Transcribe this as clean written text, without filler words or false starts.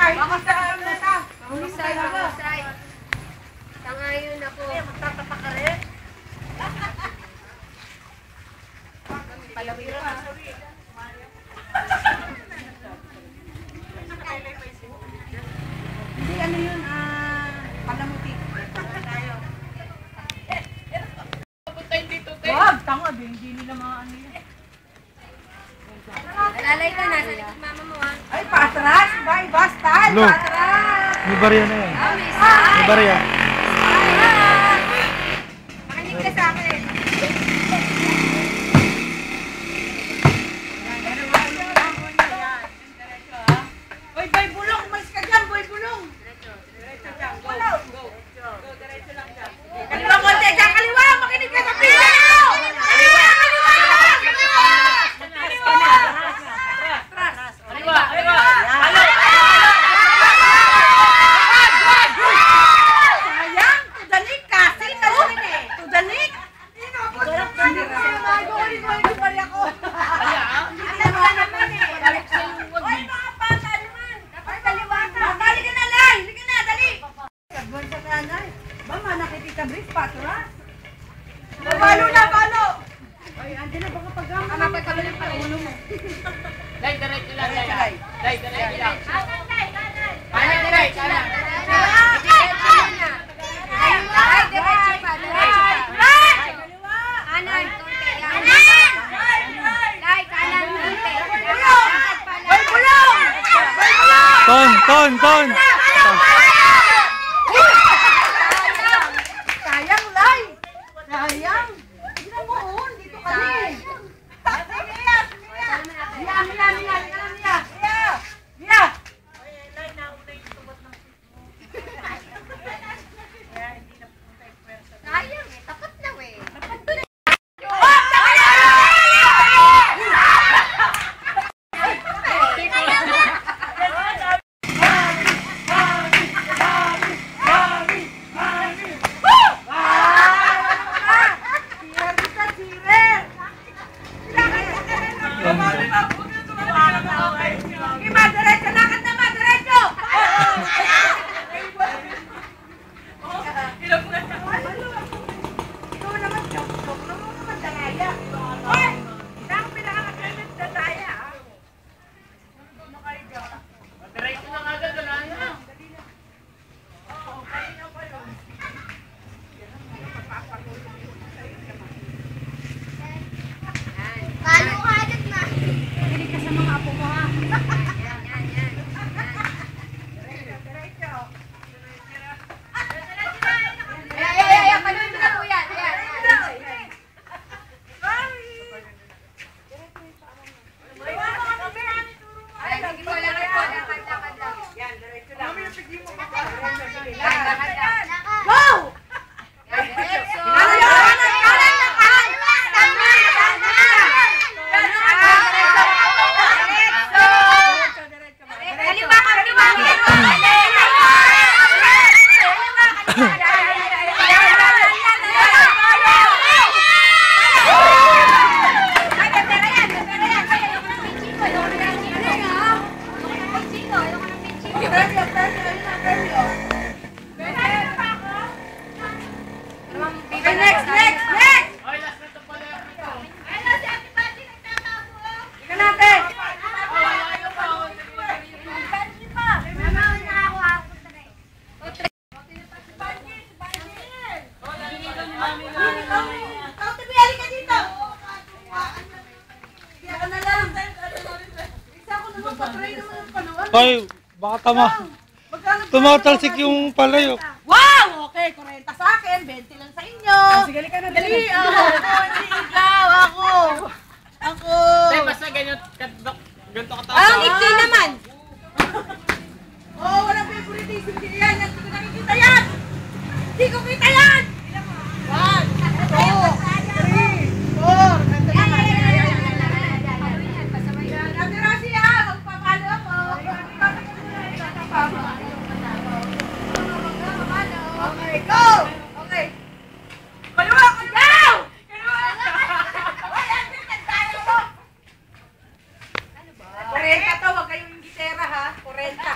kahit saan na ta. Mahusay, mahusay. Sangayon ako. Magtatapak ka rin. Palawin ka. Hindi ano yun, palamuti. Wag, tanga din, hindi nila mga ano yun. Alalay ka na, sa likod mama mo ha. Ay, patras, bye, bastal, Lo. patras. May barya na yan. May style. May barya. Makinig ka sa akin. Boy, boy, bulong, umalis ka dyan, boy, bulong. Diretso dyan, go, go. Go, diretso lang dyan. Kaliwa konti, dyan, kaliwa, makinig ka sa pila. Kaliwa, kaliwa. Kaliwa, kaliwa. Sayang, tudanik kasi, talunin eh. Tudanik. Palo na, palo! Ay, andyan na baka pag-gama. Mapagkabal ang paulo mo. Lay, diretso lang. Lay, diretso lang. Kanan, kanan. Kanan, lay, kanan. Diretso na. Ay, diretso pa. Diretso pa. Kanan, konti. Lay, kanan, konti. Boy, bulong! Ton. Sayang, Lai! Sayang! Tignan mo, dito kami. Mia! Sayang eh, tapat lang eh. Diretso lang agad, wala na. Paano ka agad na? Kinig ka sa mga apo mo, ha? Yan. Ay, paluin mo na po yan. Ayan. Ay, sige po, lakad po, lakad lang. Yan, diretso lang. Lakad lang. Go! Yan, diretso. Kaliwa ka, kaliwa ka. Next! Ay, last na to pala yung ito. Ika natin! Malayo pa ako. Tao, tabi, halika dito! Kaya ka na lang. Isa ko naman, patry naman ang panuwan. Ay, baka Magkano ba? tumatalsik yung palayo. Wow! Okay, 40 sa akin, 20 lang sa inyo. Sige, halika na. Dali, ako. Hindi ikaw, ako. Ako. Tay, basta ganyan, ganito kataas. Ang ngiti naman. Oh, walang favoritism din yan. Hindi ko nakikita yan. Hindi ko kita yan. 1, 2, 3, 4. Ganda naman. Ate Rosie, ha? Magpapalo ako. Okay, go! Okay. Kaliwa ka, go! Kaliwa ka. Ay, ate, nagtayo mo. 40 to, wag kayong gitera, ha? 40.